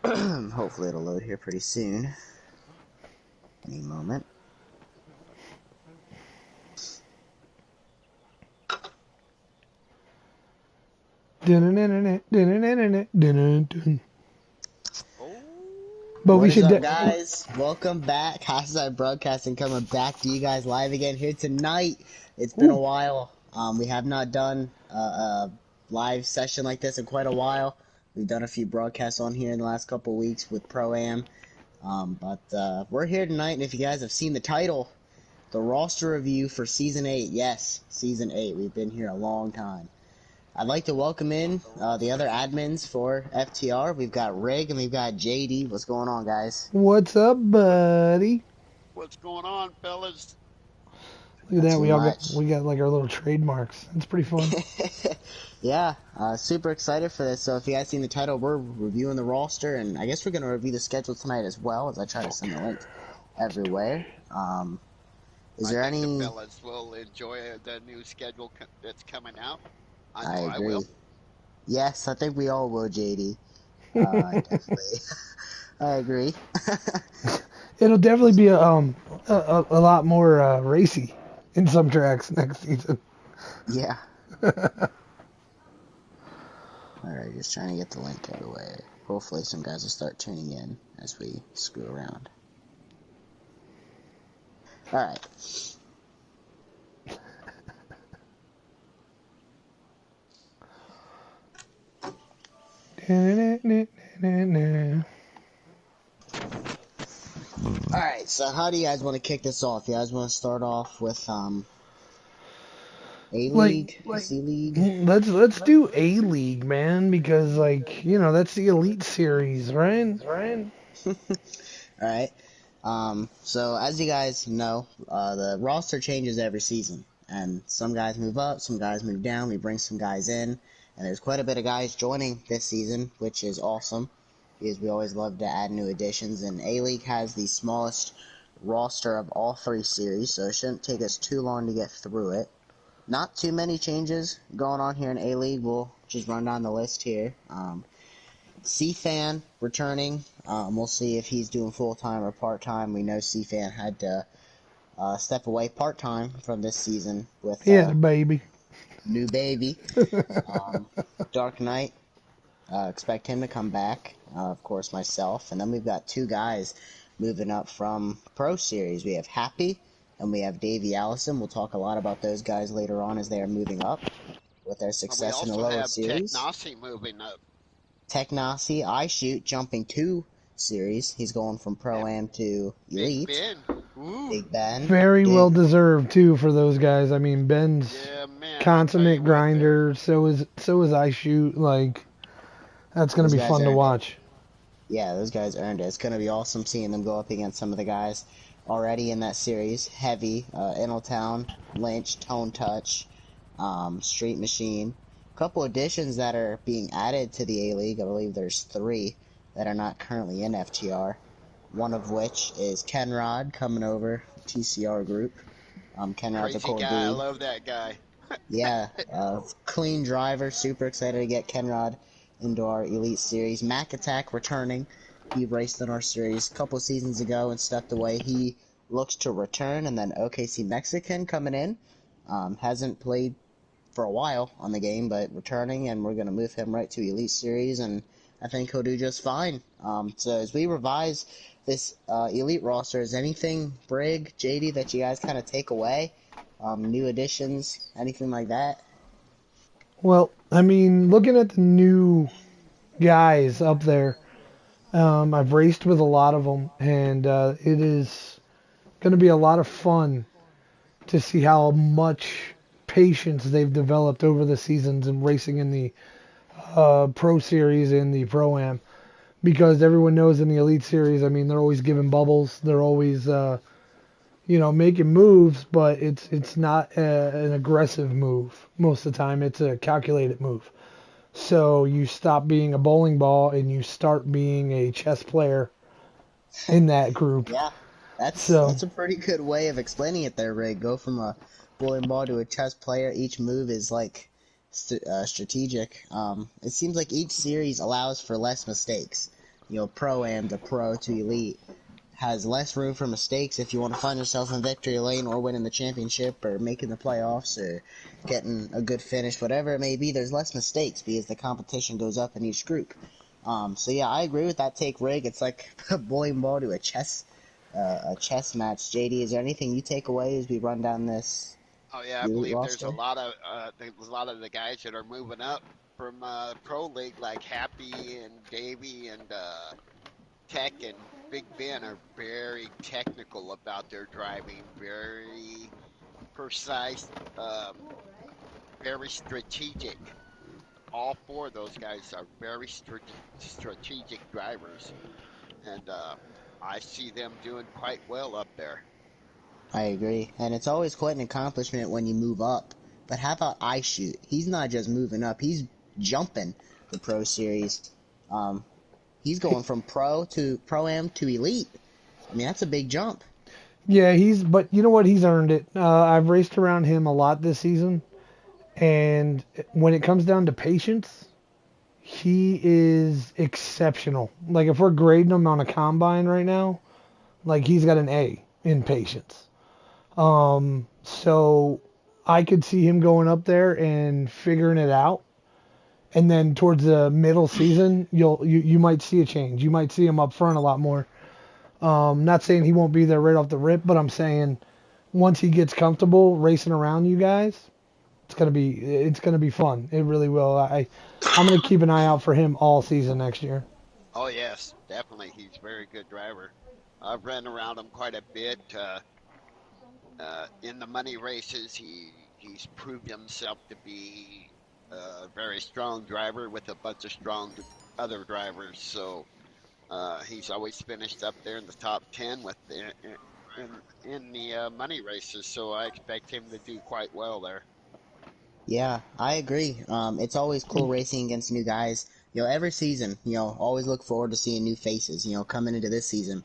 Hopefully it'll load here pretty soon. Any moment. But What is up, guys? Welcome back. Hashtag Broadcasting coming back to you guys live again here tonight. It's been a while. We have not done a live session like this in quite a while. We've done a few broadcasts on here in the last couple of weeks with Pro-Am. But we're here tonight, and if you guys have seen the title, the roster review for Season 8. Yes, Season 8. We've been here a long time. I'd like to welcome in the other admins for FTR. We've got Rig and we've got JD. What's going on, guys? What's up, buddy? What's going on, fellas? Look at that. We got like our little trademarks. It's pretty fun. Yeah, super excited for this. So if you guys seen the title, we're reviewing the roster, and I guess we're going to review the schedule tonight as well, as I try to send the link everywhere. Is there any... the fellas will enjoy the new schedule that's coming out. I agree. I will. Yes, I think we all will, JD. Definitely. I agree. It'll definitely be a lot more racy in some tracks next season. Yeah. Alright, just trying to get the link everywhere. Hopefully some guys will start tuning in as we screw around. Alright. Alright, so how do you guys want to kick this off? You guys want to start off with A-League? C-League? Let's do A-League, man, because that's the Elite Series, right? Alright. So as you guys know, the roster changes every season. And some guys move up, some guys move down, we bring some guys in. And there's quite a bit of guys joining this season, which is awesome, because we always love to add new additions. And A-League has the smallest roster of all three series, so it shouldn't take us too long to get through it. Not too many changes going on here in A-League. We'll just run down the list here. C-Fan returning. We'll see if he's doing full-time or part-time. We know C-Fan had to step away part-time from this season with... baby. New baby. Dark Knight. Expect him to come back. Of course, myself. And then we've got two guys moving up from Pro Series. We have Happy and we have Davey Allison. We'll talk a lot about those guys later on as they are moving up with their success in the lower series. Technasi moving up. Technasi, I Shoot, jumping 2 series. He's going from Pro-Am to Elite. Big Ben. Ooh. Big Ben. Very well deserved too for those guys. I mean, Ben's consummate grinder. So is I Shoot. Like, that's gonna be fun to watch. Yeah, those guys earned it. It's gonna be awesome seeing them go up against some of the guys already in that series. Heavy, Inaltown, Lynch, Tone Touch, Street Machine. A couple additions that are being added to the A-League. I believe there's 3 that are not currently in FTR. One of which is Kenrod coming over, TCR group. Kenrod's a cool dude. I love that guy. Yeah, clean driver. Super excited to get Kenrod into our Elite Series. Mac Attack returning. He raced in our series a couple seasons ago and stepped away. He looks to return. And then OKC Mexican coming in. Hasn't played for a while on the game, but returning, and we're going to move him right to Elite Series, and I think he'll do just fine. So as we revise this Elite roster, is anything, Brig, JD, that you guys kind of take away? New additions, anything like that? Well, I mean, looking at the new guys up there, I've raced with a lot of them, and it is going to be a lot of fun to see how much patience they've developed over the seasons and racing in the Pro Series and the Pro-Am, because everyone knows in the Elite Series, I mean, they're always giving bubbles, they're always making moves, but it's not an aggressive move most of the time. It's a calculated move. So you stop being a bowling ball and you start being a chess player in that group. Yeah, that's a pretty good way of explaining it there, Ray. Go from a bowling ball to a chess player. Each move is like strategic. It seems like each series allows for less mistakes. Pro-Am to Pro to Elite has less room for mistakes if you want to find yourself in victory lane or winning the championship or making the playoffs or getting a good finish, whatever it may be. There's less mistakes because the competition goes up in each group. So yeah, I agree with that take, Rig. It's like a bowling ball to a chess match. JD, is there anything you take away as we run down this Oh yeah, I Elite believe there's roster? a lot of the guys that are moving up from pro league, like Happy and Davey and Tech and Big Ben, are very technical about their driving, very precise, very strategic. All four of those guys are very strategic drivers, and I see them doing quite well up there. I agree. And it's always quite an accomplishment when you move up. But how about iShoot? He's not just moving up, he's jumping the Pro Series. He's going from Pro to Pro-Am to Elite. I mean, that's a big jump. Yeah, but you know what? He's earned it. I've raced around him a lot this season, and when it comes down to patience, he is exceptional. Like if we're grading him on a combine right now, like he's got an A in patience. So I could see him going up there and figuring it out. And then towards the middle season, you might see a change. You might see him up front a lot more. Not saying he won't be there right off the rip, but I'm saying once he gets comfortable racing around you guys, it's gonna be fun. It really will. I'm gonna keep an eye out for him all season next year. Oh yes, definitely, he's a very good driver. I've ran around him quite a bit. In the money races, he's proved himself to be a very strong driver with a bunch of strong other drivers. So he's always finished up there in the top 10 in the money races. So I expect him to do quite well there. Yeah, I agree. It's always cool racing against new guys. Every season, always look forward to seeing new faces. Coming into this season,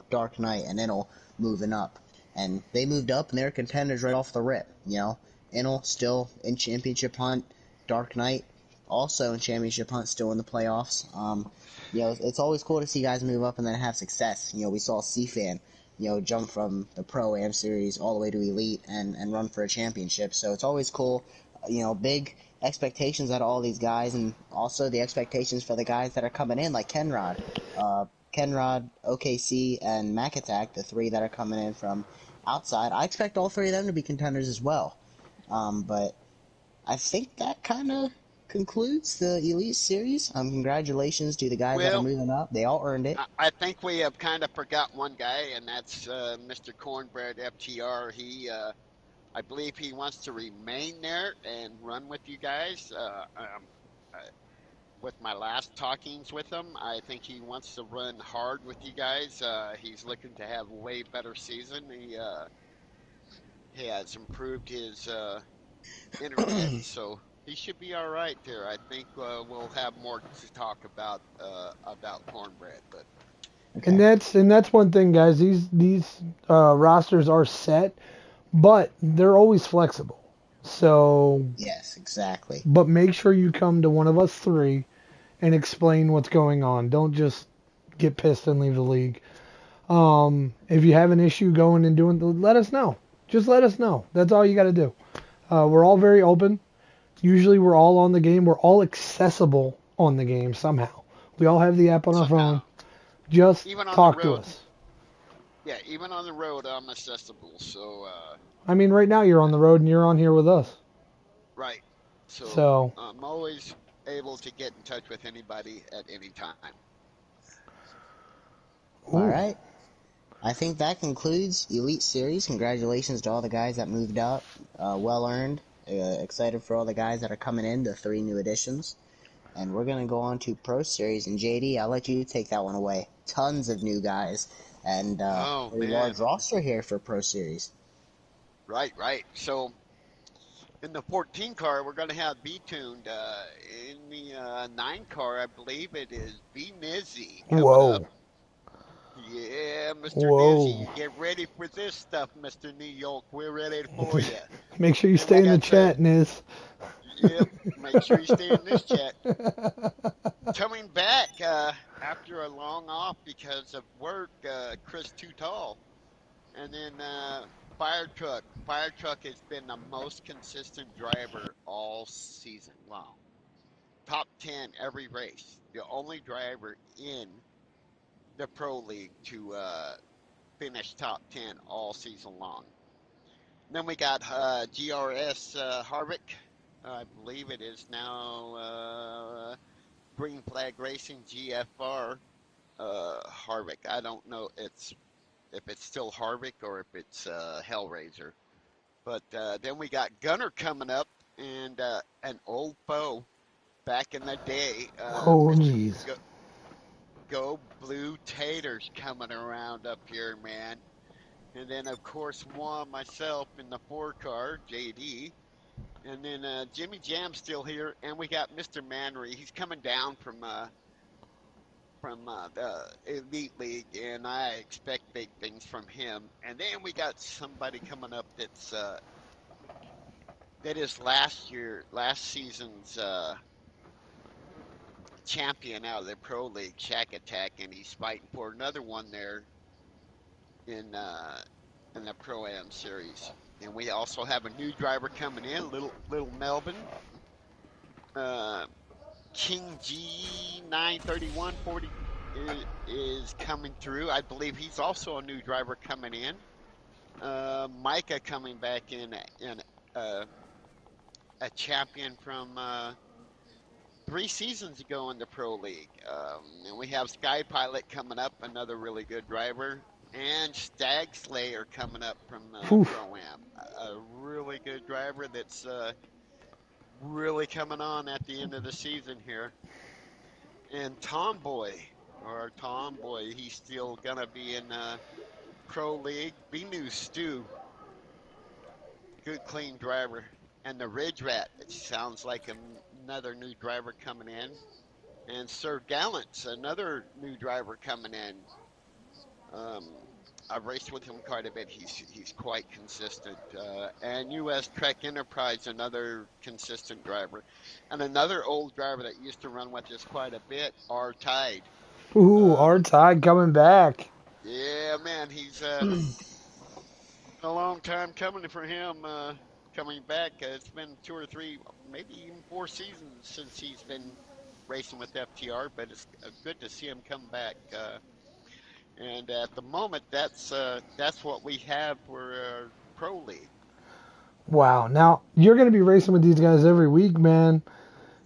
Dark Knight and Inel moving up. And they moved up and they're contenders right off the rip. Inel still in championship hunt. Dark Knight also in championship hunt, still in the playoffs. It's always cool to see guys move up and then have success. We saw CFan, jump from the Pro-Am series all the way to Elite and run for a championship. So it's always cool. Big expectations out of all these guys, and also the expectations for the guys that are coming in, like Kenrod. Kenrod, OKC, and Mac Attack, the three that are coming in from outside. I expect all three of them to be contenders as well. But I think that kind of concludes the Elite Series. Congratulations to the guys that are Well, moving up. They all earned it. I think we have kind of forgot one guy, and that's Mr. Cornbread FTR. I believe he wants to remain there and run with you guys. With my last talkings with him, I think he wants to run hard with you guys. He's looking to have a way better season. He has improved his internet, so he should be all right there. I think we'll have more to talk about Cornbread, but And Okay. that's one thing, guys. These rosters are set, but they're always flexible. So, Yes, exactly. but make sure you come to one of us three and explain what's going on. Don't just get pissed and leave the league. If you have an issue going and doing, let us know. Just let us know. That's all you got to do. We're all very open. Usually we're all on the game. We're all accessible on the game somehow. We all have the app on our phone. somehow, Just even on the talk to road, us. yeah, even on the road, I'm accessible. So, I mean, right now you're on the road and you're on here with us. right. So So, I'm always able to get in touch with anybody at any time. All ooh, right. I think that concludes Elite Series. Congratulations to all the guys that moved up. Well earned. Excited for all the guys that are coming in, the 3 new additions. And we're going to go on to Pro Series. And JD, I'll let you take that one away. Tons of new guys. And a Oh pretty man, large roster here for Pro Series. right, right. So in the 14 car, we're going to have B tuned. In the 9 car, I believe it is B Nizzy coming up. whoa, Yeah, Mr. Nizzy, whoa. you get ready for this stuff, Mr. New York. We're ready for you. Make sure you Then we stay in the got chat, Niz. yep. Make sure you stay in this chat. coming back after a long off because of work, Chris Too Tall. And then Fire Truck. Fire Truck has been the most consistent driver all season long. Top 10 every race. The only driver in the Pro League to finish top 10 all season long. Then we got GRS Harvick. I believe it is now Green Flag Racing GFR Harvick. I don't know if it's still Harvick or if it's Hellraiser. But then we got Gunner coming up and an old foe back in the day. Oh, jeez. Go Blue Taters coming around up here, man. And then, of course, myself in the 4-car, JD. And then Jimmy Jam's still here. And we got Mr. Manry. He's coming down from the Elite League, and I expect big things from him. And then we got somebody coming up that is last season's champion out of the Pro League, Shack Attack, and he's fighting for another one there in the Pro-Am series. And we also have a new driver coming in, little Melvin. King G 93140 is coming through. I believe he's also a new driver coming in. Micah coming back in a champion from 3 seasons ago in the Pro League. And we have Sky Pilot coming up, another really good driver. And Stag Slayer coming up from Pro-Am. A really good driver that's really coming on at the end of the season here. And Tomboy, he's still going to be in Pro League. Binu Stu, good clean driver. And the Ridge Rat, it sounds like another new driver coming in. And Sir Gallant's another new driver coming in. I've raced with him quite a bit. He's quite consistent. And U.S. Trek Enterprise, another consistent driver. And another old driver that used to run with us quite a bit, R-Tide. Ooh, R-Tide coming back. Yeah, man, he's a long time coming for him coming back. It's been 2 or 3, maybe even 4 seasons since he's been racing with FTR, but it's good to see him come back. And at the moment, that's what we have for our Pro League. Wow. Now, you're going to be racing with these guys every week, man.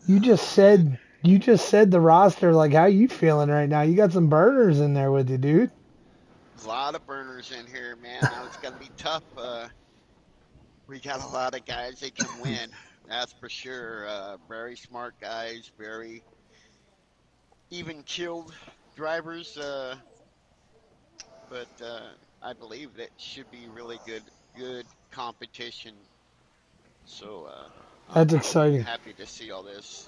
You just said the roster. Like, how you feeling right now? You got some burners in there with you, dude. A lot of burners in here, man. Now it's going to be tough. We got a lot of guys that can win. That's for sure. Very smart guys, very even-keeled drivers. But I believe that should be really good competition. So that's I'm exciting. Happy to see all this.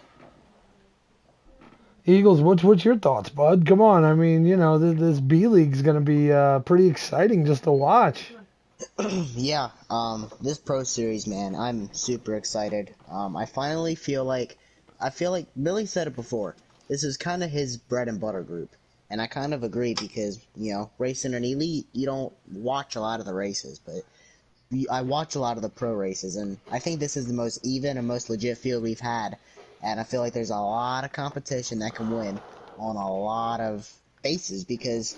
Eagles, what's your thoughts, bud? Come on, I mean, you know, this B League's going to be pretty exciting just to watch. Yeah, this Pro Series, man, I'm super excited. I finally feel like Billy said it before. This is kind of his bread and butter group. And I kind of agree because, you know, racing an elite, you don't watch a lot of the races, but I watch a lot of the pro races, and I think this is the most even and most legit field we've had. And I feel like there's a lot of competition that can win on a lot of bases because,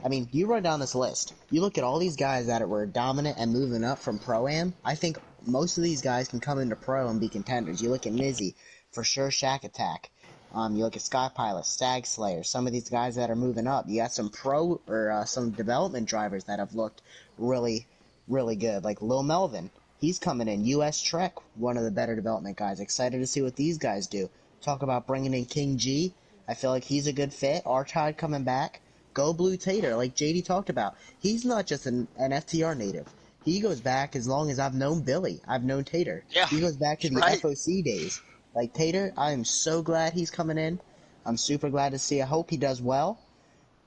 I mean, you run down this list. You look at all these guys that were dominant and moving up from Pro-Am. I think most of these guys can come into Pro and be contenders. You look at Mizzy, for sure Shack Attack. You look at Sky Pilot, Stag Slayer, some of these guys that are moving up. You got some pro or some development drivers that have looked really, really good, like Lil Melvin. He's coming in. US Trek, one of the better development guys. Excited to see what these guys do. Talk about bringing in King G. I feel like he's a good fit. R-Tide coming back. Go Blue Tater, like JD talked about. He's not just an FTR native. He goes back as long as I've known Billy. I've known Tater. Yeah, he goes back to the FOC days. Like Tater, I am so glad he's coming in. I'm super glad to see. I hope he does well.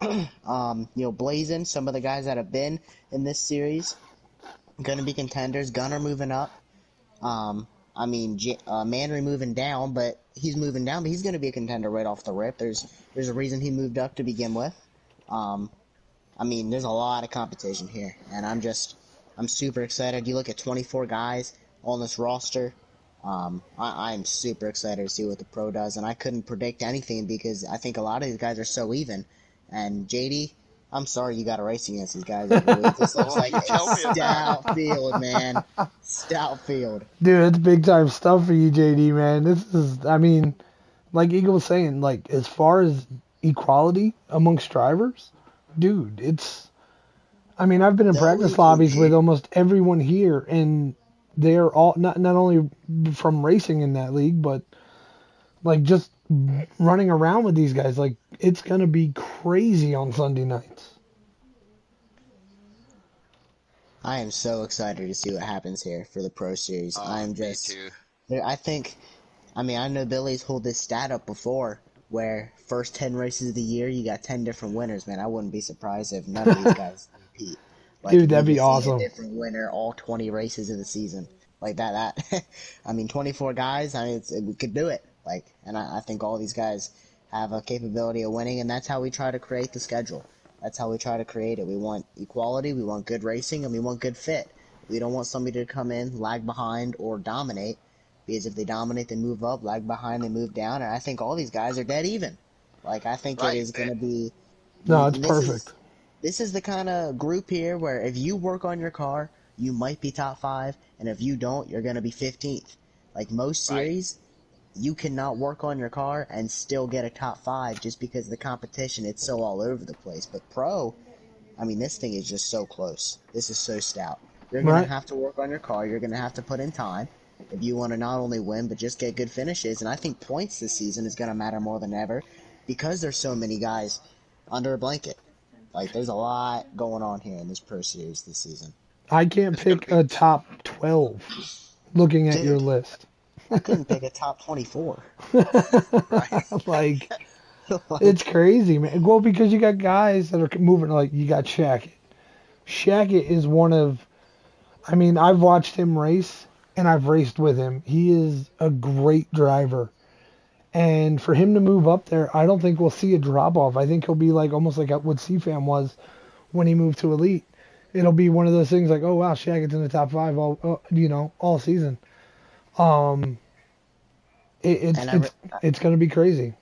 You know, Blazin, some of the guys that have been in this series, going to be contenders. Gunner moving up. I mean, Manry moving down, but he's moving down, but he's going to be a contender right off the rip. There's a reason he moved up to begin with. I mean, there's a lot of competition here, and I'm super excited. You look at 24 guys on this roster. I'm super excited to see what the pro does, and I couldn't predict anything because I think a lot of these guys are so even. And JD, I'm sorry you got to race against these guys every week. This looks like You a tell me about it. stout field, man. Stout field. Dude, it's big time stuff for you, JD, man. This is, I mean, like Eagle was saying, like as far as equality amongst drivers, dude, it's. I mean, I've been in The practice league will lobbies with be. almost everyone here, and they're all not only from racing in that league, but like just running around with these guys. Like it's gonna be crazy on Sunday nights. I am so excited to see what happens here for the Pro Series. I'm Me just, too. I think, I mean, I know Billy's hold this stat up before, where first 10 races of the year, you got 10 different winners, man. I wouldn't be surprised if none of these guys repeat. Like, Dude, if we that'd be just see a awesome. different winner all 20 races of the season. Like I mean, 24 guys, I mean, we could do it. Like, and I think all these guys have a capability of winning, and that's how we try to create the schedule. That's how we try to create it. We want equality, we want good racing, and we want good fit. We don't want somebody to come in, lag behind, or dominate. Because if they dominate, they move up, lag behind, they move down, and I think all these guys are dead even. Like, I think it Right. is going to be. No, it's This is perfect. this is the kind of group here where if you work on your car, you might be top 5, and if you don't, you're going to be 15th. Like most Right. series, you cannot work on your car and still get a top 5 just because the competition, it's so all over the place. But pro, I mean, this thing is just so close. This is so stout. You're going to Right? have to work on your car. You're going to have to put in time if you want to not only win, but just get good finishes. And I think points this season is going to matter more than ever because there's so many guys under a blanket. Like, there's a lot going on here in this Pro Series this season. I can't It's gonna pick be a top 12 looking at your Dude, list. I couldn't pick a top 24. right. Like, Like, it's crazy, man. Well, because you got guys that are moving, like, you got Shackett. Shackett is one of, I mean, I've watched him race and I've raced with him. He is a great driver. And for him to move up there, I don't think we'll see a drop off. I think he'll be like almost like what CFAM was when he moved to Elite. It'll be one of those things like, oh wow, Shackett's in the top 5 all season. Um, it, it's and it's it's gonna be crazy.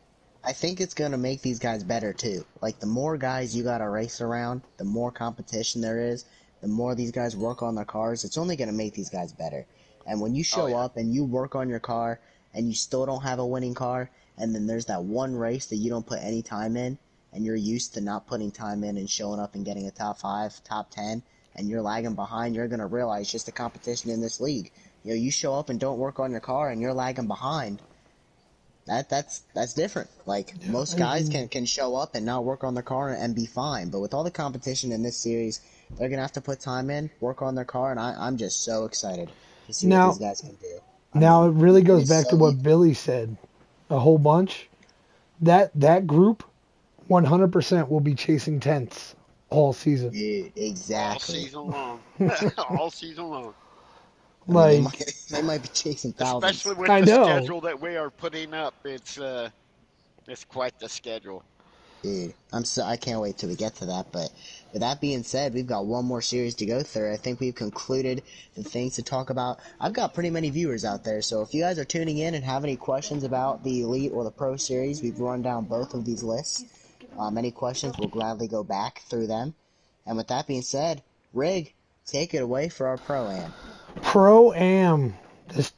I think it's going to make these guys better too. Like, the more guys you got to race around, the more competition there is, the more these guys work on their cars, it's only going to make these guys better. And when you Oh show yeah. up and you work on your car and you still don't have a winning car, and then there's that one race that you don't put any time in, and you're used to not putting time in and showing up and getting a top 5, top 10, and you're lagging behind, you're going to realize just the competition in this league. You know, you show up and don't work on your car and you're lagging behind, that's different. Like, most guys can show up and not work on their car and be fine. But with all the competition in this series, they're gonna have to put time in, work on their car, and I'm just so excited to see what these Now guys can do. I now mean, it really it goes is back to so what even. Billy said a whole bunch. That group 100% will be chasing tents all season. Yeah, All exactly. season long. All season long. I mean, Like they might be chasing Especially thousands. with I the know. schedule that we are putting up. It's quite the schedule. Dude, I can't wait till we get to that. But with that being said, we've got one more series to go through. I think we've concluded the things to talk about. I've got pretty many viewers out there, so if you guys are tuning in and have any questions about the Elite or the Pro Series, we've run down both of these lists. Any questions, we'll gladly go back through them. And with that being said, Rig, take it away for our Pro-Am. Pro Am.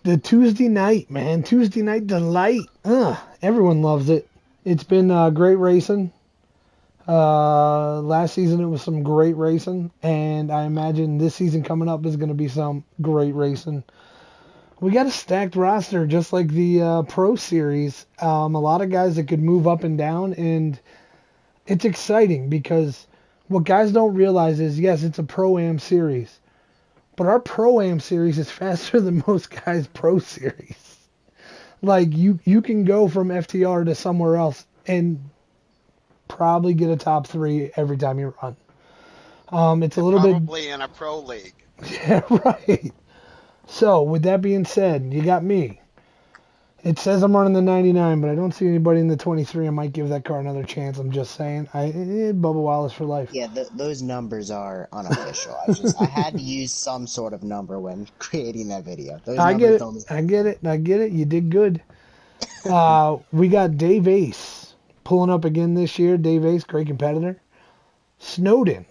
The Tuesday night, man. Tuesday night delight. Everyone loves it. It's been great racing. Last season it was some great racing, and I imagine this season coming up is going to be some great racing. We got a stacked roster, just like the Pro Series. A lot of guys that could move up and down, and it's exciting because what guys don't realize is, yes, it's a Pro Am series, but our Pro Am series is faster than most guys' Pro Series. Like you can go from FTR to somewhere else and probably get a top 3 every time you run. It's a And little bit, probably in a pro league. yeah, right. So, with that being said, you got me. It says I'm running the 99, but I don't see anybody in the 23. I might give that car another chance. I'm just saying. Bubba Wallace for life. Yeah, those numbers are unofficial. I had to use some sort of number when creating that video. Those I get numbers it. don't. I get it. I get it. You did good. We got Dave Ace pulling up again this year. Dave Ace, great competitor. Snowden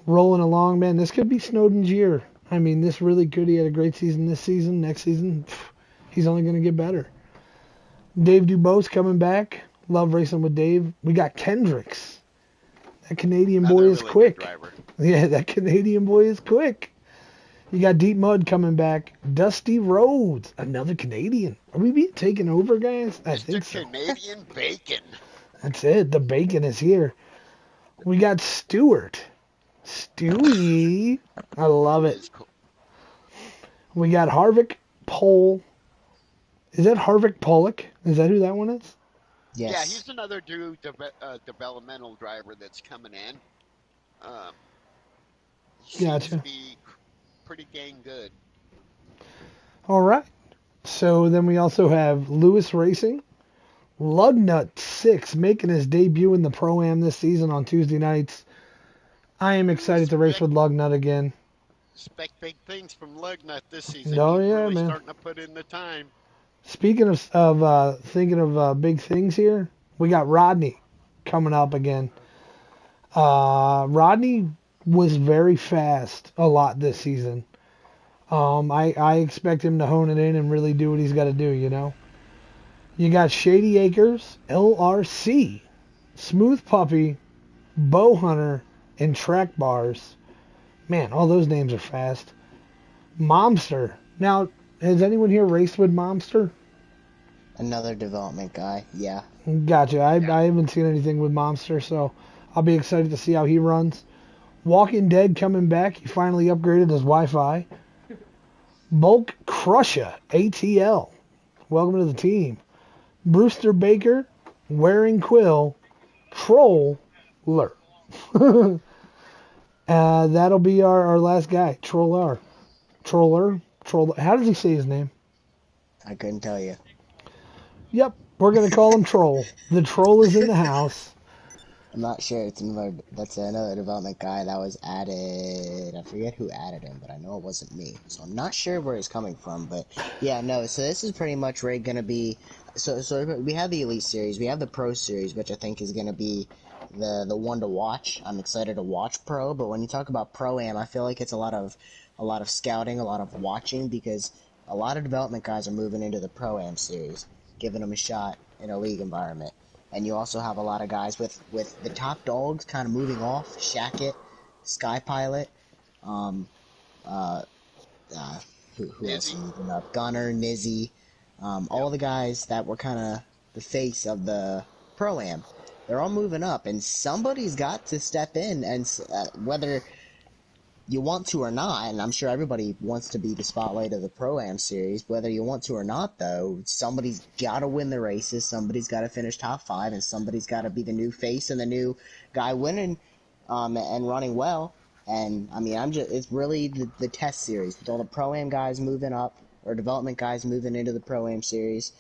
rolling along, man. This could be Snowden's year. I mean, this really could. He had a great season this season. Next season, he's only going to get better. Dave Dubose coming back. Love racing with Dave. We got Kendricks. That Canadian boy Another is really quick. good driver. Yeah, that Canadian boy is quick. You got Deep Mud coming back. Dusty Rhodes, another Canadian. Are we being taken over, guys? I think Mr. so. Canadian Bacon. That's it. The bacon is here. We got Stewart. Stewie. I love He it. is cool. We got Harvick Pole. Is that Harvick Pollock? Is that who that one is? Yeah, Yes. he's another developmental driver that's coming in. Um, he seems to Gotcha. be pretty dang good. All right. So then we also have Lewis Racing. Lugnut 6 making his debut in the Pro-Am this season on Tuesday nights. I am excited to race with Lugnut again. Expect big things from Lugnut this season. Oh, He's yeah, really man. starting to put in the time. Speaking of thinking of big things here, we got Rodney coming up again. Rodney was very fast a lot this season. I expect him to hone it in and really do what he's got to do, you know. You got Shady Acres, LRC, Smooth Puppy, Bow Hunter, and Track Bars. Man, all those names are fast. Momster. Now, has anyone here raced with Momster? Another development guy. Yeah. Gotcha. Yeah. I haven't seen anything with Momster, so I'll be excited to see how he runs. Walking Dead coming back. He finally upgraded his Wi-Fi. Bulk Crusher, ATL. Welcome to the team. Brewster Baker, Wearing Quill, Troller. That'll be our last guy, Troller. Troller. How does he say his name? I couldn't tell you. Yep, we're going to call him Troll. The Troll is in the house. I'm not sure. That's another development guy that was added. I forget who added him, but I know it wasn't me. So I'm not sure where he's coming from. But yeah, no. So this is pretty much where going to be. So we have the Elite Series, we have the Pro Series, which I think is going to be the one to watch. I'm excited to watch Pro, but when you talk about Pro-Am, I feel like it's a lot of scouting, a lot of watching, because a lot of development guys are moving into the Pro-Am Series, giving them a shot in a league environment. And you also have a lot of guys with the top dogs kind of moving off. Shackett, Sky Pilot, um, uh, who else is moving up? Gunner, Nizzy, all the guys that were kind of the face of the Pro-Am. They're all moving up, and somebody's got to step in, and whether you want to or not, and I'm sure everybody wants to be the spotlight of the Pro-Am series, whether you want to or not, though, somebody's got to win the races, somebody's got to finish top 5, and somebody's got to be the new face and the new guy winning and running well. And, I mean, it's really the test series, with all the Pro-Am guys moving up, or development guys moving into the Pro-Am series.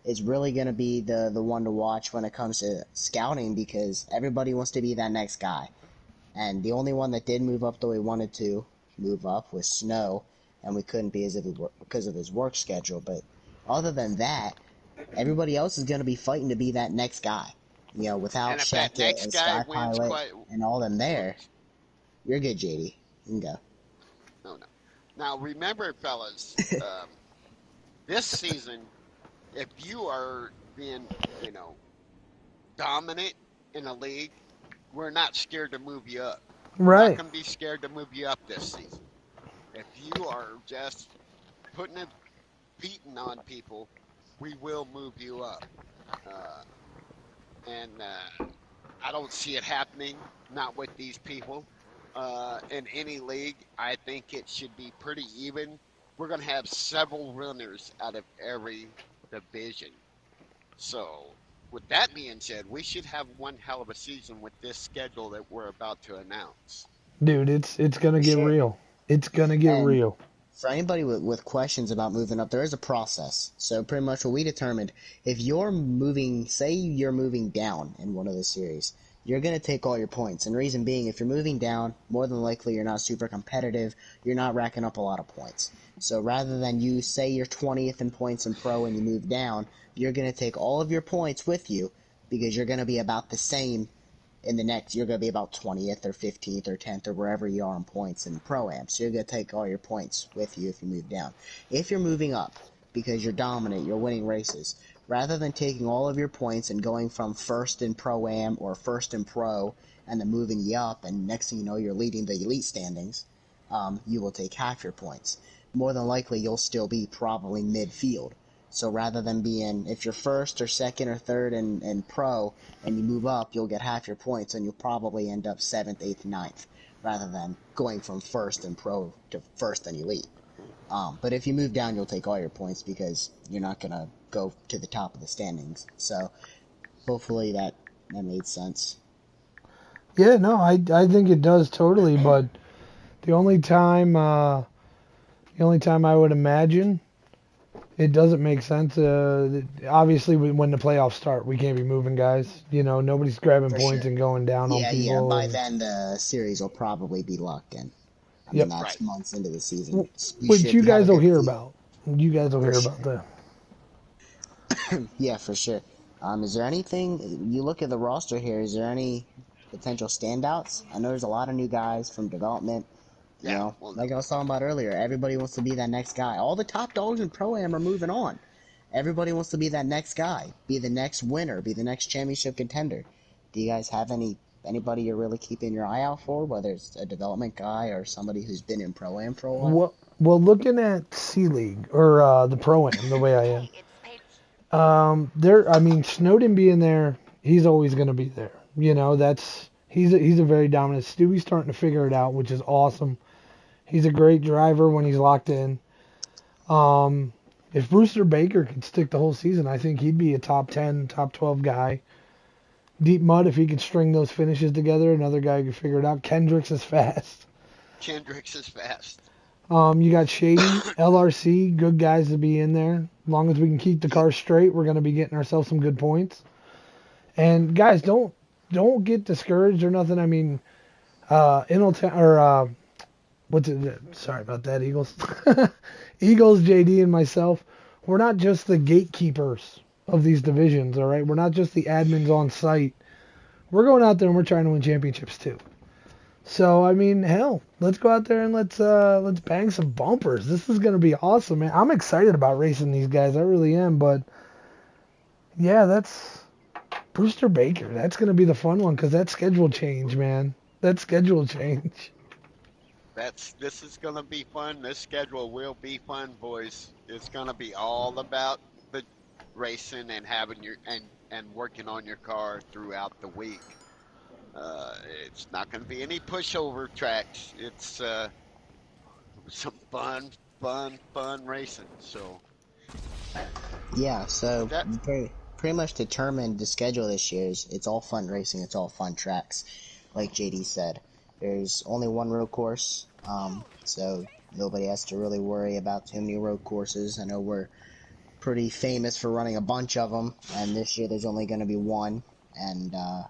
It's really going to be the one to watch when it comes to scouting, because everybody wants to be that next guy. And the only one that did move up the way he wanted to move up was Snow, and we couldn't because of his work schedule. But other than that, everybody else is going to be fighting to be that next guy. You know, without And if that Shackett next and guy Sky wins Pilot quite... and all them there, Oops. you're good, JD. You can go. No, no. Now, remember, fellas, this season, if you are being, dominant in a league, we're not scared to move you up. We're not Right. going to be scared to move you up this season. If you are just beating on people, we will move you up. And I don't see it happening, not with these people. In any league, I think it should be pretty even. We're going to have several runners out of every division. So, with that being said, we should have one hell of a season with this schedule that we're about to announce. Dude, it's going to For get sure. real. It's going to get And real. For anybody with questions about moving up, there is a process. So pretty much what we determined, if you're moving, say you're moving down in one of the series, you're going to take all your points. And reason being, if you're moving down, more than likely you're not super competitive, you're not racking up a lot of points. So rather than you say you're 20th in points in pro and you move down, you're going to take all of your points with you because you're going to be about the same in the next. You're going to be about 20th or 15th or 10th or wherever you are in points in Pro-Am. So you're going to take all your points with you if you move down. If you're moving up because you're dominant, you're winning races, rather than taking all of your points and going from first in Pro-Am or first in Pro and then moving you up and next thing you know you're leading the elite standings, you will take half your points. More than likely you'll still be probably midfield. So rather than being, if you're first or second or third in pro and you move up, you'll get half your points and you'll probably end up 7th, 8th, 9th, rather than going from first in pro to first in elite. But if you move down, you'll take all your points because you're not going to go to the top of the standings. So hopefully that made sense. Yeah, no, I think it does totally, but the only time I would imagine it doesn't make sense. Obviously, when the playoffs start, we can't be moving guys. You know, nobody's grabbing For points sure. and going down on people. Yeah, by then the series will probably be locked in. I mean, that's Right. months into the season. Which you have a guys will good hear season. about. You guys will For hear sure. about that. Yeah, for sure. Is there anything, you look at the roster here, is there any potential standouts? I know there's a lot of new guys from development. You know, Well, like I was talking about earlier, everybody wants to be that next guy. All the top dogs in Pro-Am are moving on. Everybody wants to be that next guy, be the next winner, be the next championship contender. Do you guys have anybody you're really keeping your eye out for, whether it's a development guy or somebody who's been in Pro-Am for a while? Well, looking at C League or the Pro-Am, the way I am, I mean, Snowden being there, he's always going to be there. You know, he's a very dominant. Stewie's starting to figure it out, which is awesome. He's a great driver when he's locked in. If Brewster Baker could stick the whole season, I think he'd be a top 10, top 12 guy. Deep Mud, if he could string those finishes together, another guy could figure it out. Kendricks is fast. Kendricks is fast. You got Shady, LRC, good guys to be in there. As long as we can keep the car straight, we're going to be getting ourselves some good points. And guys, don't get discouraged or nothing. I mean, what's it? Sorry about that, Eagles. Eagles, JD, and myself, we're not just the gatekeepers of these divisions, all right? We're not just the admins on site. We're going out there and we're trying to win championships too. So, I mean, hell, let's go out there and let's bang some bumpers. This is going to be awesome, man. I'm excited about racing these guys. I really am, but yeah, that's Brewster Baker. That's going to be the fun one because that schedule change, man. That schedule change. This is gonna be fun. This schedule will be fun, boys. It's gonna be all about the racing and having and working on your car throughout the week. It's not gonna be any pushover tracks. It's some fun racing. So Yeah, so that pretty much determined the schedule this year. It's all fun racing, it's all fun tracks, like JD said. There's only one road course, so nobody has to really worry about too many road courses. I know we're pretty famous for running a bunch of them, and this year there's only going to be one. And I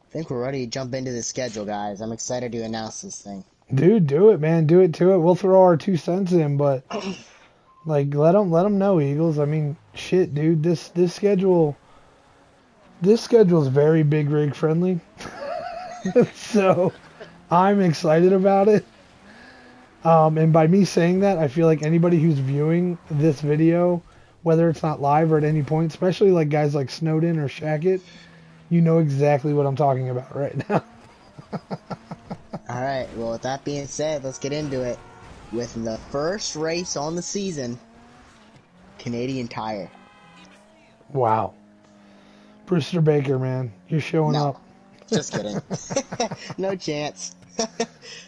think we're ready to jump into the schedule, guys. I'm excited to announce this thing. Dude, do it, man. Do it to it. We'll throw our 2 cents in, but like let them know, Eagles. I mean, shit, dude. This schedule is very big rig friendly. So I'm excited about it. And by me saying that, I feel like anybody who's viewing this video, whether it's not live or at any point, especially like guys like Snowden or Shackett, you know exactly what I'm talking about right now. Alright, well, with that being said, let's get into it. With the first race on the season, Canadian Tire. Wow. Brewster Baker, man. You're showing up. Just kidding. No chance.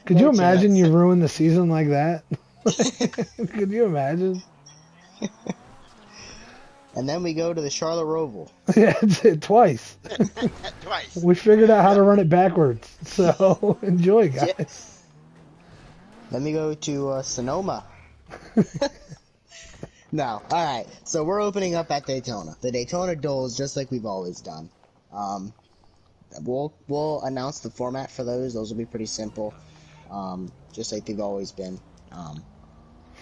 Could you imagine you ruin the season like that? Could you imagine? And then we go to the Charlotte Roval. Yeah, twice. twice. We figured out how to run it backwards. So enjoy, guys. Let me go to Sonoma. No, alright. So we're opening up at Daytona. The Daytona Duels, just like we've always done. We'll announce the format for those. Those will be pretty simple. Just like they've always been.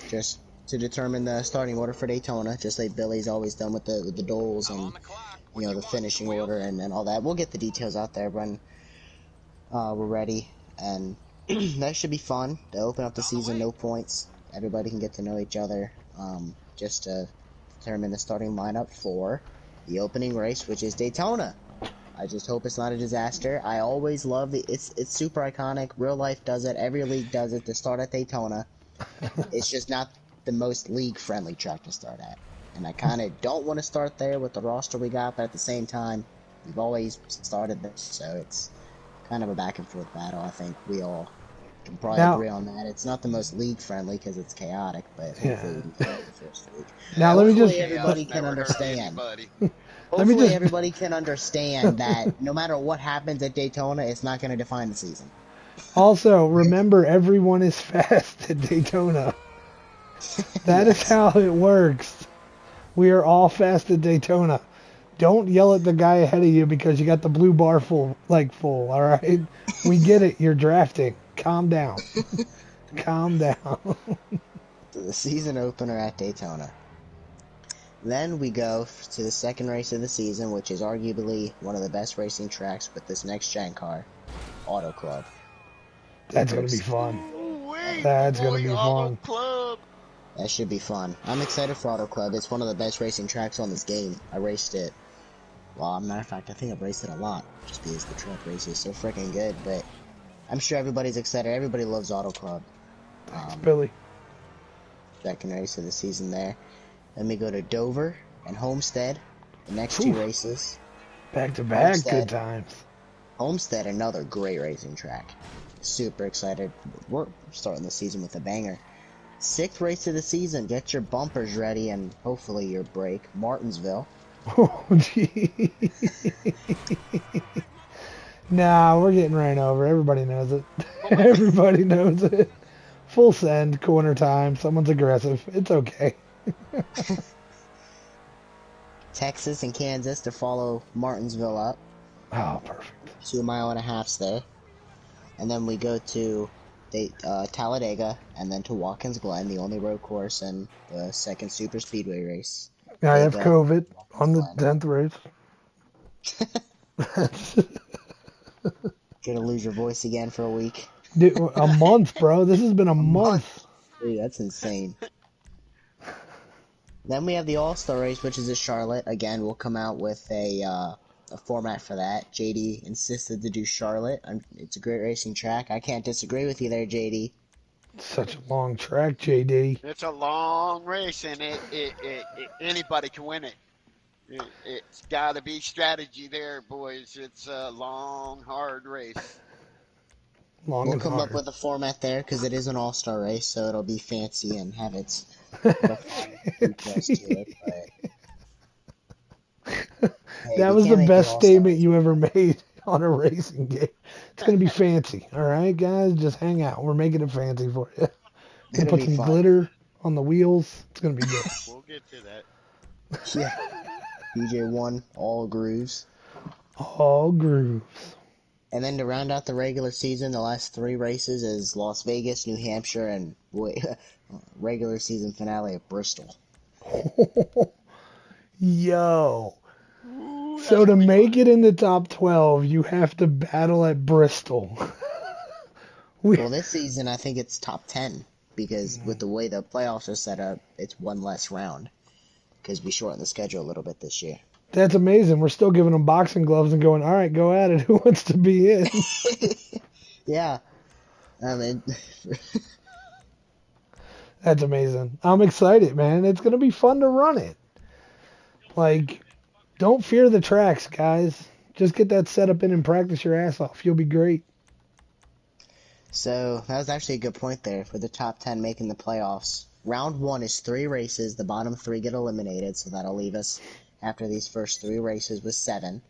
Just to determine the starting order for Daytona, just like Billy's always done with the Duels and the finishing order and all that. We'll get the details out there when we're ready, and that should be fun to open up the season. No points. Everybody can get to know each other. Just to determine the starting lineup for the opening race, which is Daytona. I just hope it's not a disaster. I always love it's super iconic. Real life does it. Every league does it to start at Daytona. It's just not the most league-friendly track to start at. And I kind of don't want to start there with the roster we got, but at the same time, we've always started this, so it's kind of a back-and-forth battle. I think we all can probably agree on that. It's not the most league-friendly because it's chaotic, but hopefully we can get the first week. Now let me just... everybody can understand. Hopefully everybody can understand that no matter what happens at Daytona, it's not going to define the season. Also, remember, everyone is fast at Daytona. That is how it works. We are all fast at Daytona. Don't yell at the guy ahead of you because you got the blue bar full, all right? We get it. You're drafting. Calm down. Calm down. So the season opener at Daytona. Then we go to the second race of the season, which is arguably one of the best racing tracks with this next-gen car, Auto Club. That's going to be fun. That's going to be fun. That should be fun. I'm excited for Auto Club. It's one of the best racing tracks on this game. I raced it. Well, as a matter of fact, I think I've raced it a lot, just because the track race is so freaking good, but I'm sure everybody's excited. Everybody loves Auto Club. Thanks, Billy. Second race of the season there. Then we go to Dover and Homestead, the next two races. Back-to-back good times. Homestead, another great racing track. Super excited. We're starting the season with a banger. Sixth race of the season. Get your bumpers ready and hopefully your brake. Martinsville. Oh, gee. Nah, we're getting ran over. Everybody knows it. Everybody knows it. Full send, corner time. Someone's aggressive. It's okay. Texas and Kansas to follow Martinsville up. Oh, perfect. 2.5 miles there. And then we go to Talladega, and then to Watkins Glen, the only road course and the second super speedway race. I have COVID on the 10th race. Gonna lose your voice again for a week. Dude, a month, bro. This has been a month. Dude, that's insane. Then we have the All-Star race, which is at Charlotte. Again, we'll come out with a format for that. JD insisted to do Charlotte. It's a great racing track. I can't disagree with you there, JD. Such a long track, JD. It's a long race, and anybody can win it. It's got to be strategy there, boys. It's a long, hard race. We'll come up with a format there because it is an all-star race, so it'll be fancy and have its details to it. But, hey, that was the best statement you ever made on a racing game. It's going to be fancy, all right, guys? Just hang out. We're making it fancy for you. We'll put some glitter on the wheels. It's going to be good. We'll get to that. Yeah. DJ won all grooves. All grooves. And then to round out the regular season, the last three races is Las Vegas, New Hampshire, and regular season finale at Bristol. Yo. So to make it in the top 12, you have to battle at Bristol. Well, this season, I think it's top 10, because with the way the playoffs are set up, it's one less round, because we shortened the schedule a little bit this year. That's amazing. We're still giving them boxing gloves and going, all right, go at it. Who wants to be in? Yeah. I mean... That's amazing. I'm excited, man. It's going to be fun to run it. Like, don't fear the tracks, guys. Just get that setup in and practice your ass off. You'll be great. So, that was actually a good point there for the top 10 making the playoffs. Round 1 is 3 races. The bottom 3 get eliminated, so that'll leave us, after these first 3 races, with 7.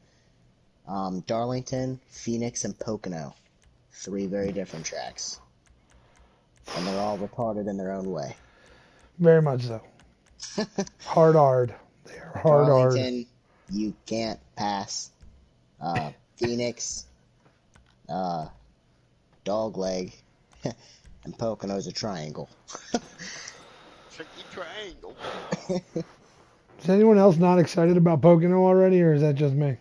Darlington, Phoenix, and Pocono. 3 very different tracks. and they're all retarded in their own way. Very much so. Hard. They are hard. Darlington, you can't pass. Phoenix, Dogleg, and Pocono's a triangle. Tricky triangle. Is anyone else not excited about Pocono already, or is that just me?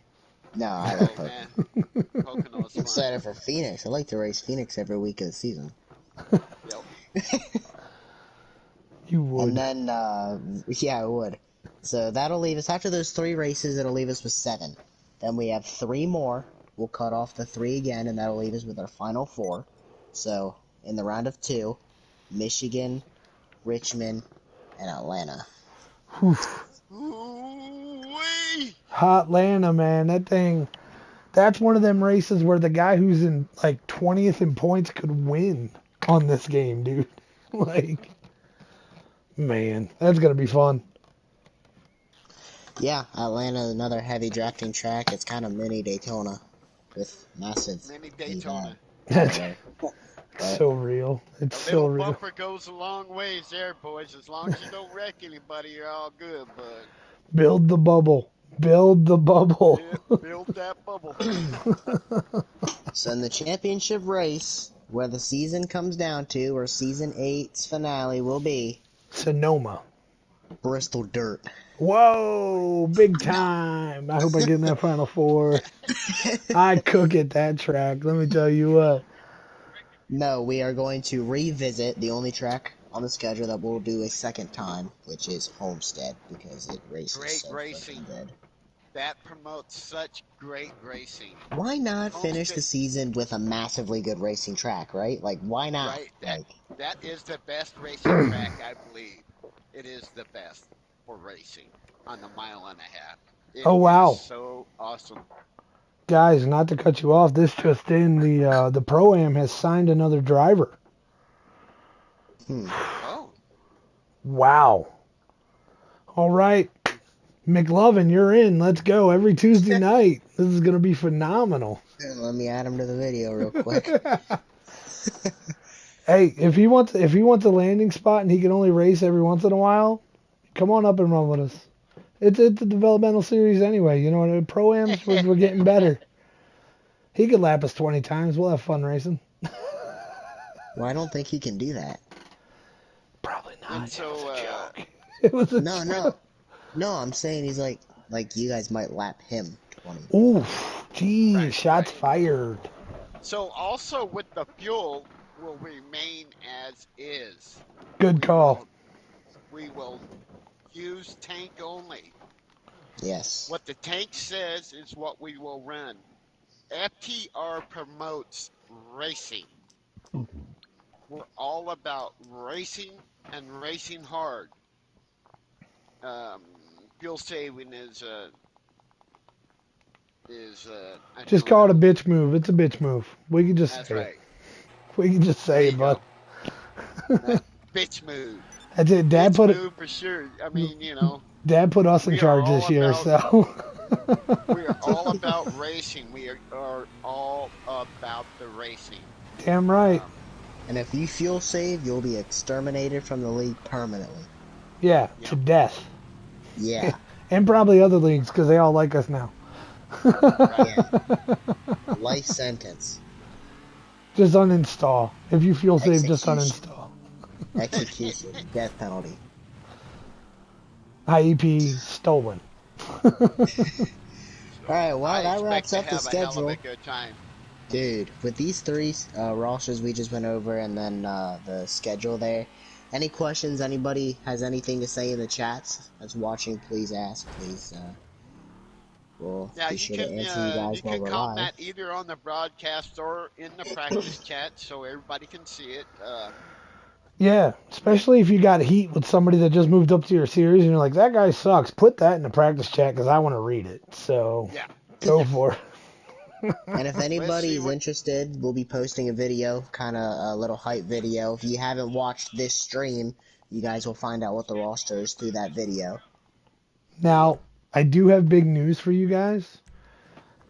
No, I love Pocono. Man. Pocono's I'm excited for Phoenix. I like to race Phoenix every week of the season. Yep. You would. And then, yeah, I would. So that'll leave us, after those 3 races, it'll leave us with 7. Then we have 3 more. We'll cut off the 3 again, and that'll leave us with our final 4. So, in the round of 2, Michigan, Richmond, and Atlanta. Ooh-wee. Hotlanta, man. That's one of them races where the guy who's in, like, 20th in points could win on this game, dude. Like, man, that's going to be fun. Yeah, Atlanta, another heavy drafting track. It's kind of mini Daytona with massive. Mini Daytona. That's so real. It's A so little real. bumper goes a long ways there, boys. As long as you don't wreck anybody, you're all good, bud. Build the bubble. Build the bubble. Yeah, build that bubble. So in the championship race, where the season comes down to, or season 8's finale will be, Sonoma. Bristol Dirt. Whoa, big time. I hope I get in that Final Four. I cook at that track. Let me tell you what. No, we are going to revisit the only track on the schedule that we'll do a second time, which is Homestead, because it races Great so racing. good. That promotes such great racing. Why not finish the Homestead- season with a massively good racing track, right? Like, why not? Right. Like, That is the best racing track, I believe. It is the best for racing on the 1.5 miles. It Oh, wow. is so awesome. Guys, not to cut you off, this just in, the Pro-Am has signed another driver. Oh, Wow. All right. McLovin, you're in. Let's go. Every Tuesday night. This is going to be phenomenal. let me add him to the video real quick. Hey, if he wants a landing spot and he can only race every once in a while, come on up and run with us. It's a developmental series anyway. You know, Pro-Ams, we're getting better. He could lap us 20 times. We'll have fun racing. Well, I don't think he can do that. Probably not. And so, It was a No, joke. no, I'm saying he's like you guys might lap him 20. Oof. Geez, Right, shots right. fired. so also with the fuel will remain as is. Good call. We will use tank only. Yes. What the tank says is what we will run. FTR promotes racing. We're all about racing and racing hard. Fuel saving is Just call it a bitch move. It's a bitch move. We can just That's say right. it. We can just say There it, you bud. Bitch move. That's it. Dad Bitch put it. move for sure. I mean, you know, Dad put us in we are charge this all year, about- so. we are all about racing. We are all about the racing. Damn right. And if you fuel save, you'll be exterminated from the league permanently. Yeah, Yeah. to death. Yeah. And probably other leagues because they all like us now. Yeah. Life sentence. Just uninstall. If you feel safe, just Execution. uninstall. Execution. Death penalty. IEP stolen. Alright, well, I that expect wraps to up the have a hell of schedule. a good time. Dude, with these 3 rosters we just went over and then the schedule there, any questions, anybody has anything to say in the chats that's watching, please ask. Please, we'll Yeah, be you sure can to answer you guys while we're live. comment either on the broadcast or in the practice chat so everybody can see it. Yeah, especially if you got heat with somebody that just moved up to your series and you're like, that guy sucks. Put that in the practice chat because I want to read it. So Yeah. go for it. And if anybody's what- interested, we'll be posting a video, kind of a little hype video. If you haven't watched this stream, you guys will find out what the roster is through that video. Now, I do have big news for you guys.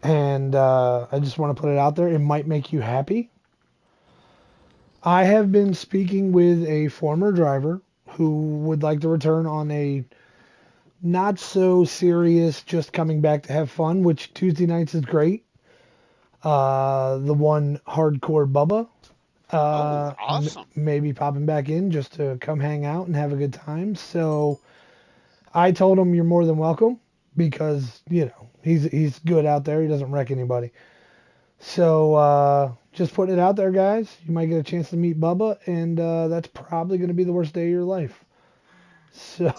And I just want to put it out there. It might make you happy. I have been speaking with a former driver who would like to return on a not so serious, just coming back to have fun, which Tuesday nights is great. The one hardcore Bubba, Oh, awesome. maybe popping back in just to come hang out and have a good time. So I told him you're more than welcome because he's good out there. He doesn't wreck anybody. So just putting it out there, guys. You might get a chance to meet Bubba, and that's probably going to be the worst day of your life. So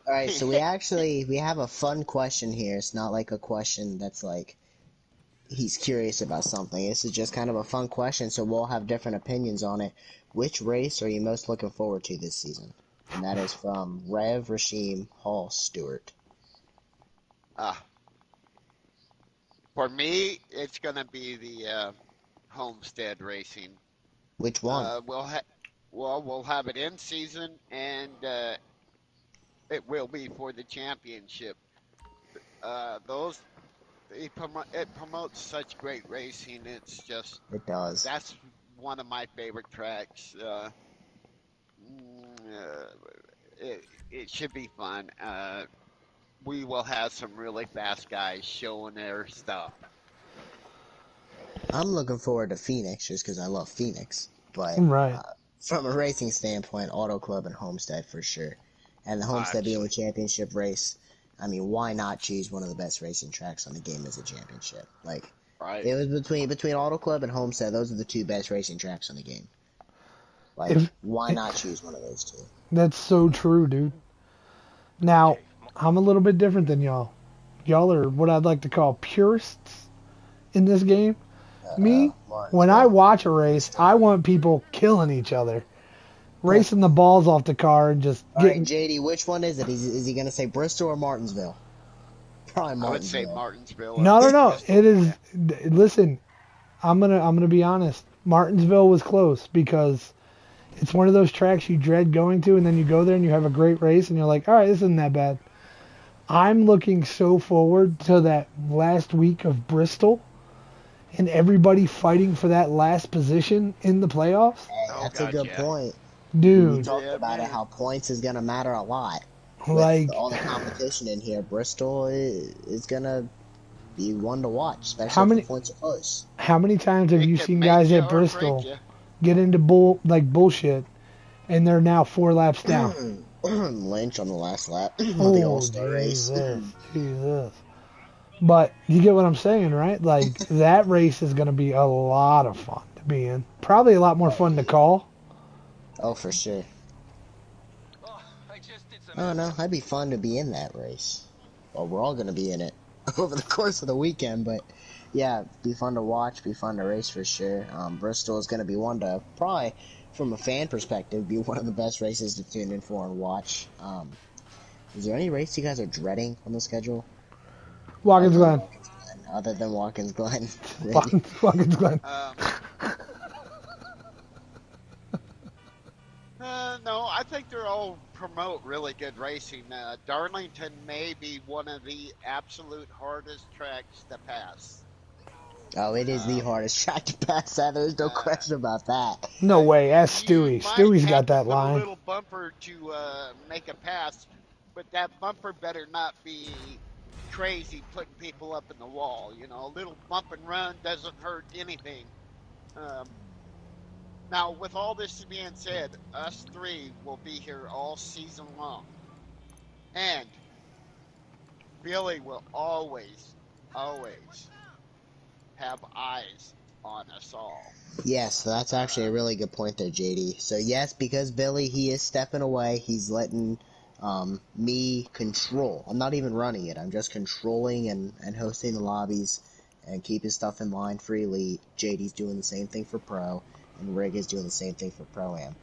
All right, so we have a fun question here. It's not like a question that's like he's curious about something. This is just kind of a fun question, so we'll have different opinions on it. Which race are you most looking forward to this season? And that is from Rev Rashim Hall Stewart. Uh, for me, it's going to be the Homestead Racing. Which one? We'll have it in season, and it will be for the championship. Those it promotes such great racing. It's just It does. that's one of my favorite tracks. It should be fun. We will have some really fast guys showing their stuff. I'm looking forward to Phoenix just because I love Phoenix. But right. From a racing standpoint, Auto Club and Homestead for sure. And the Homestead being a championship race, I mean, why not choose one of the best racing tracks on the game as a championship? Like, right. It was between Auto Club and Homestead. Those are the two best racing tracks on the game. Like, why not choose one of those two? That's so true, dude. Now, I'm a little bit different than y'all. Y'all are what I'd like to call purists in this game. Me, when I watch a race, I want people killing each other, racing the balls off the car and just getting... All right, JD, which one is it? Is he going to say Bristol or Martinsville? Probably Martinsville. I would say Martinsville. No. It is... Listen, I'm gonna be honest. Martinsville was close because it's one of those tracks you dread going to, and then you go there and you have a great race, and you're like, all right, this isn't that bad. I'm looking so forward to that last week of Bristol and everybody fighting for that last position in the playoffs. That's a good point. Dude. We talked about it, how points is going to matter a lot. Like, with all the competition in here, Bristol is going to be one to watch, especially if the points are close. How many times have you seen guys at Bristol get into bullshit, and they're now 4 laps down? Lynch on the last lap of the All-Star race. Jesus. But you get what I'm saying, right? Like, that race is going to be a lot of fun to be in. Probably a lot more fun to call. Oh, for sure. Oh, no, that'd be fun to be in that race. Well, we're all going to be in it over the course of the weekend, but yeah, be fun to watch, be fun to race for sure. Bristol is going to be one to probably, from a fan perspective, be one of the best races to tune in for and watch. Is there any race you guys are dreading on the schedule? Watkins Glen. Other than Watkins Glen. Watkins Glen. No, I think they're all promote really good racing. Darlington may be one of the absolute hardest tracks to pass. Oh, it is the hardest track to pass. There's no question about that. No way. Ask Stewie. Stewie's got that line. A little bumper to make a pass, but that bumper better not be crazy putting people up in the wall. You know, a little bump and run doesn't hurt anything. Now, with all this being said, us three will be here all season long. And Billy will always have eyes on us all. Yes, that's actually a really good point there, JD. So yes, because Billy, he is stepping away. He's letting me control. I'm not even running it. I'm just controlling and hosting the lobbies and keeping stuff in line for Elite. JD's doing the same thing for Pro. And Rig is doing the same thing for Pro-Am.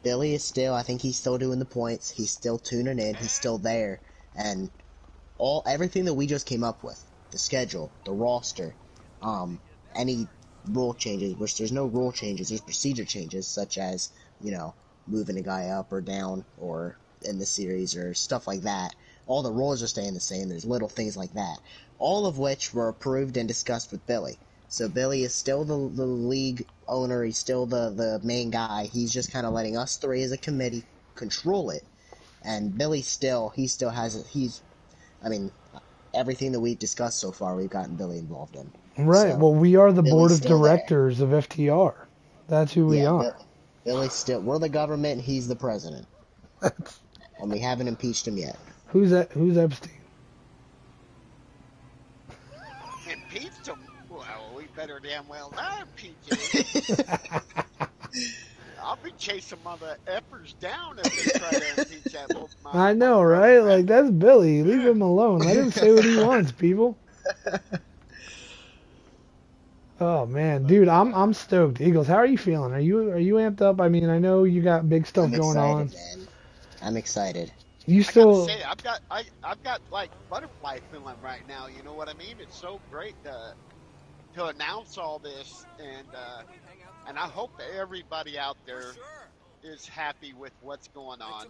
Billy is still, I think he's still doing the points. He's still tuning in. He's still there. And everything that we just came up with, the schedule, the roster, any rule changes, which there's no rule changes, there's procedure changes, such as, moving a guy up or down or in the series or stuff like that. All the rules are staying the same. There's little things like that. All of which were approved and discussed with Billy. So Billy is still the league owner. He's still the main guy. He's just kind of letting us three as a committee control it. And Billy he still has it. I mean, everything that we've discussed so far, we've gotten Billy involved in. Right. So Well, we are the board Billy's of still there. directors of FTR. That's who we Yeah, are. we're the government, and he's the president. And we haven't impeached him yet. Who's that? Who's Epstein? Impeached him? Well, we better damn well not impeach him. I'll be chasing mother effers down if they try to impeach that little I know, right? Like, that's Billy. Leave him alone. Let him say what he wants, people. Oh man, dude, I'm stoked. Eagles, how are you feeling? Are you amped up? I mean, I know you got big stuff going on. Man. I'm excited. You still? I gotta say, I've got like butterfly feeling right now. You know what I mean? It's so great to announce all this, and I hope that everybody out there is happy with what's going on.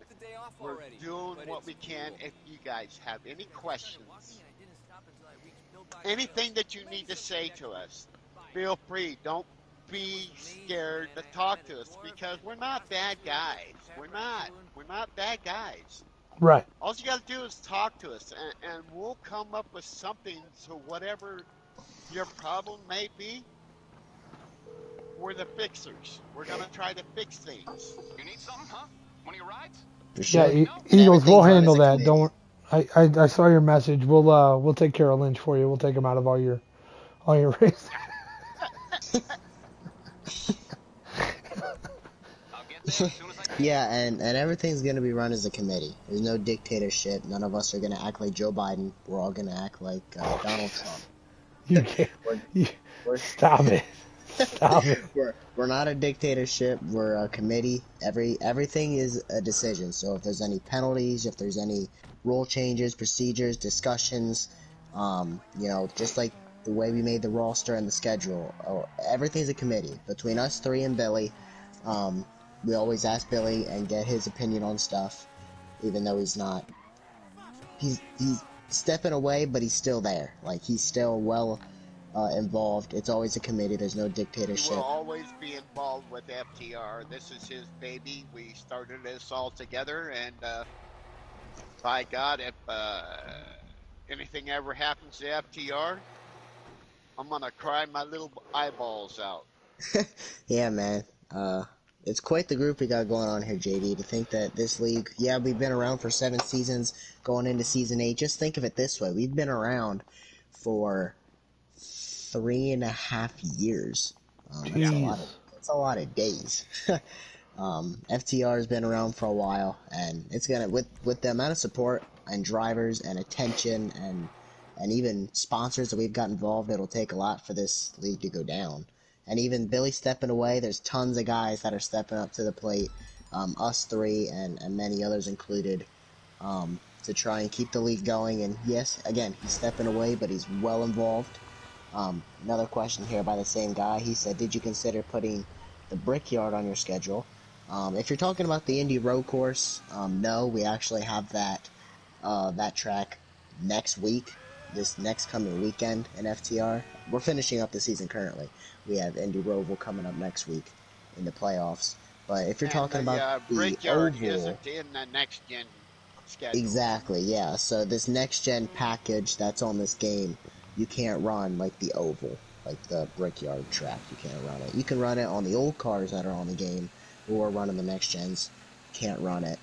We're doing what we can. If you guys have any questions, anything that you need to say to us, feel free. Don't be scared to talk to us because we're not bad guys. We're not bad guys. Right. All you got to do is talk to us, and we'll come up with something to whatever your problem may be. We're the fixers. We're going to try to fix things. You need something, huh? One of your rides? For sure. Yeah, Eagles, we'll handle that. Don't. I saw your message. We'll take care of Lynch for you. We'll take him out of all your races. Yeah, and everything's going to be run as a committee. There's no dictatorship. None of us are going to act like Joe Biden. We're all going to act like Donald Trump. You can't. Stop it. Stop it. We're not a dictatorship. We're a committee. Everything is a decision. So if there's any penalties, if there's any rule changes, procedures, discussions, just like the way we made the roster and the schedule, everything's a committee. Between us three and Billy, we always ask Billy and get his opinion on stuff, even though he's not. He's stepping away, but he's still there. Like, he's still involved. It's always a committee. There's no dictatorship. He will always be involved with FTR. This is his baby. We started this all together, and by God, if anything ever happens to FTR, I'm gonna cry my little eyeballs out. Yeah, man. It's quite the group we got going on here, JD. To think that this league, yeah, we've been around for 7 seasons, going into season 8. Just think of it this way: we've been around for 3.5 years. That's a lot of days. FTR has been around for a while, and it's gonna with the amount of support and drivers and attention and even sponsors that we've got involved, it'll take a lot for this league to go down. And even Billy stepping away, there's tons of guys that are stepping up to the plate, us three and many others included, to try and keep the league going. And yes, again, he's stepping away, but he's well involved. Another question here by the same guy. He said, did you consider putting the Brickyard on your schedule? If you're talking about the Indy Road Course, no, we actually have that track next week, this next coming weekend in FTR. We're finishing up the season currently. We have Indy Roval coming up next week in the playoffs. But if you're talking about the Brickyard oval, isn't in the next gen schedule. exactly, yeah. So this next gen package that's on this game, you can't run like the oval, like the Brickyard track. You can't run it. You can run it on the old cars that are on the game, or running the next gens. Can't run it.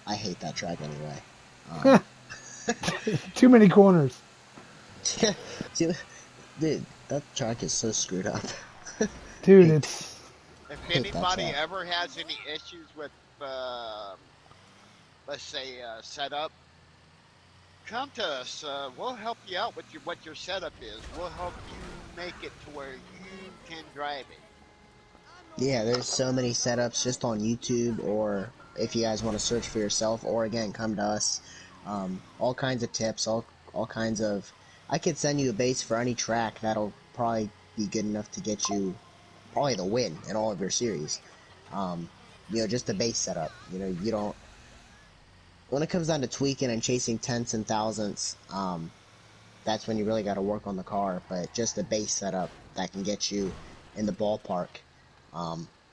I hate that track anyway. Too many corners. Dude, that track is so screwed up. Dude, it's... If anybody ever has any issues with, let's say, setup, come to us. We'll help you out with what your setup is. We'll help you make it to where you can drive it. Yeah, there's so many setups just on YouTube, or if you guys want to search for yourself, or again, come to us. All kinds of tips, all kinds of... I could send you a base for any track. That'll probably be good enough to get you probably the win in all of your series. Just the base setup. You don't... When it comes down to tweaking and chasing tenths and thousandths, that's when you really got to work on the car. But just the base setup, that can get you in the ballpark.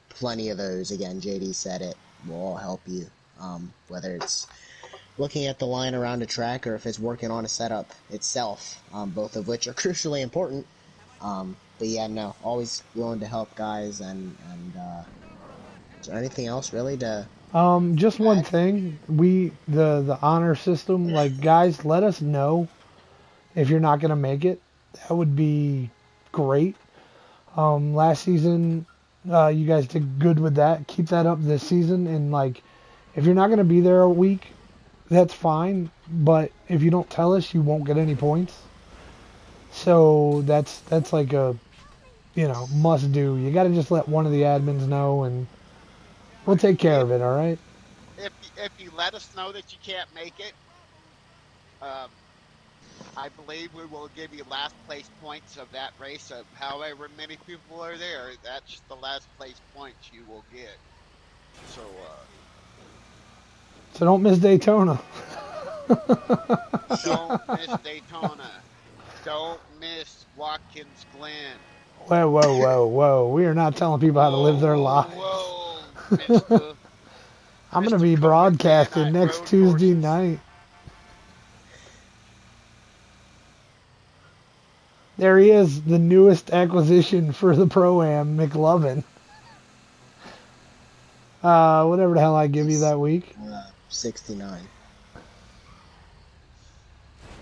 Plenty of those. Again, JD said it. Will all help you. Whether it's looking at the line around a track or if it's working on a setup itself, both of which are crucially important. But yeah, no, always willing to help guys. And is there anything else really to Just one add? thing. The honor system, like, guys, let us know if you're not gonna make it. That would be great. Last season, you guys did good with that. Keep that up this season. And like, if you're not gonna be there a week, that's fine. But if you don't tell us, you won't get any points. So that's like a must do. You got to just let one of the admins know, and we'll take care If of it. All right. if you let us know that you can't make it, um, I believe we will give you last place points of that race of however many people are there. That's the last place points you will get. So So don't miss Daytona. don't miss Daytona. Don't miss Watkins Glen. Whoa, whoa, whoa, whoa. We are not telling people how to live Whoa, their whoa, lives. whoa, Mister I'm going to Mister be Cobra Van broadcasting next Road Tuesday Courses. night. There he is, the newest acquisition for the Pro-Am, McLovin. Whatever the hell I give you He's that week. 69.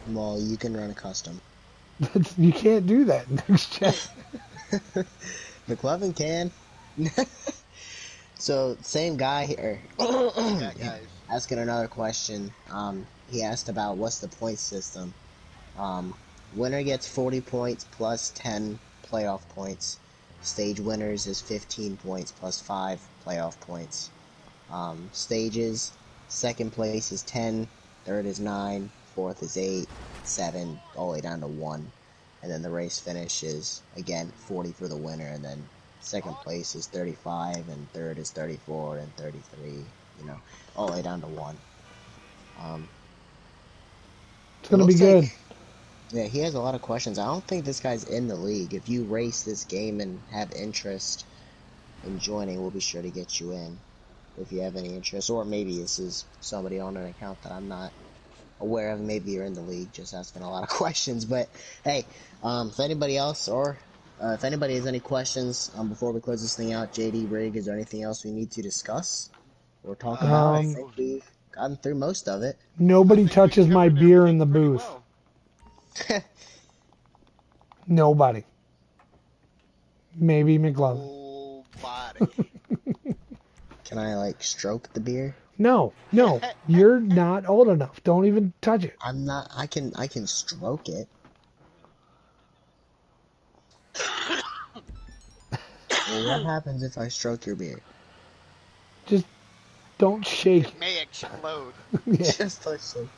Well, you can run a custom. You can't do that next gen. McLovin can. So, same guy here. Yeah, guys. Asking another question. He asked about what's the point system. Winner gets 40 points plus 10 playoff points. Stage winners is 15 points plus 5 playoff points. Stages, second place is 10, third is 9, fourth is 8, 7, all the way down to 1. And then the race finish is, again, 40 for the winner, and then second place is 35, and third is 34, and 33, all the way down to 1. It's It going to be looks good. like, yeah, he has a lot of questions. I don't think this guy's in the league. If you race this game and have interest in joining, we'll be sure to get you in if you have any interest. Or maybe this is somebody on an account that I'm not aware of. Maybe you're in the league, just asking a lot of questions. But hey, if anybody else or if anybody has any questions before we close this thing out, JD, Rig, is there anything else we need to discuss or talk about? I Um, think we've gotten through most of it. I Nobody think we've touches my covered beer in everything the pretty booth. well. Nobody. Maybe McLovin. Nobody. Can I like stroke the beer? No, you're not old enough. Don't even touch it. I'm not. I can stroke it. Well, what happens if I stroke your beer? Just don't shake It may explode. it. Yeah. Just touch it.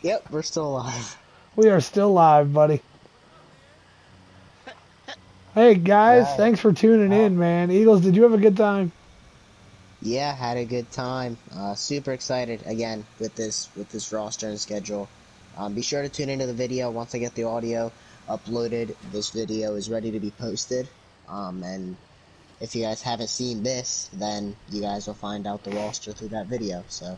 Yep, we're still alive. We are still live, buddy. Hey, guys, Right. thanks for tuning in, man. Eagles, did you have a good time? Yeah, had a good time. Super excited again with this roster and schedule. Be sure to tune into the video once I get the audio uploaded. This video is ready to be posted. And if you guys haven't seen this, then you guys will find out the roster through that video. So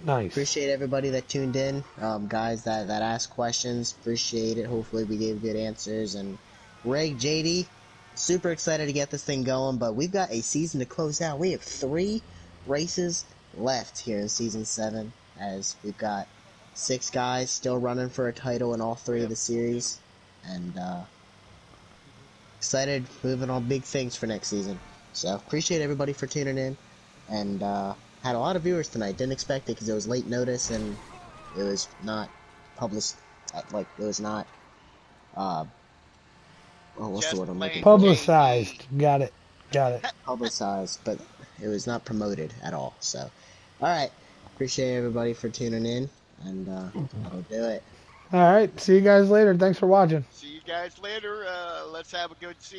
Nice. appreciate everybody that tuned in, guys that asked questions. Appreciate it. Hopefully we gave good answers. And Rig, JD, super excited to get this thing going, but we've got a season to close out. We have 3 races left here in season 7, as we've got 6 guys still running for a title in all 3 of the series, and excited, moving on big things for next season. So appreciate everybody for tuning in, and had a lot of viewers tonight. Didn't expect it because it was late notice and it was not published. Like it was not. What's the Just word I'm looking plain for? Publicized. JD. Got it. Publicized, but it was not promoted at all. So, all right. Appreciate everybody for tuning in, and that'll do it. All right. See you guys later. Thanks for watching. See you guys later. Let's have a good season.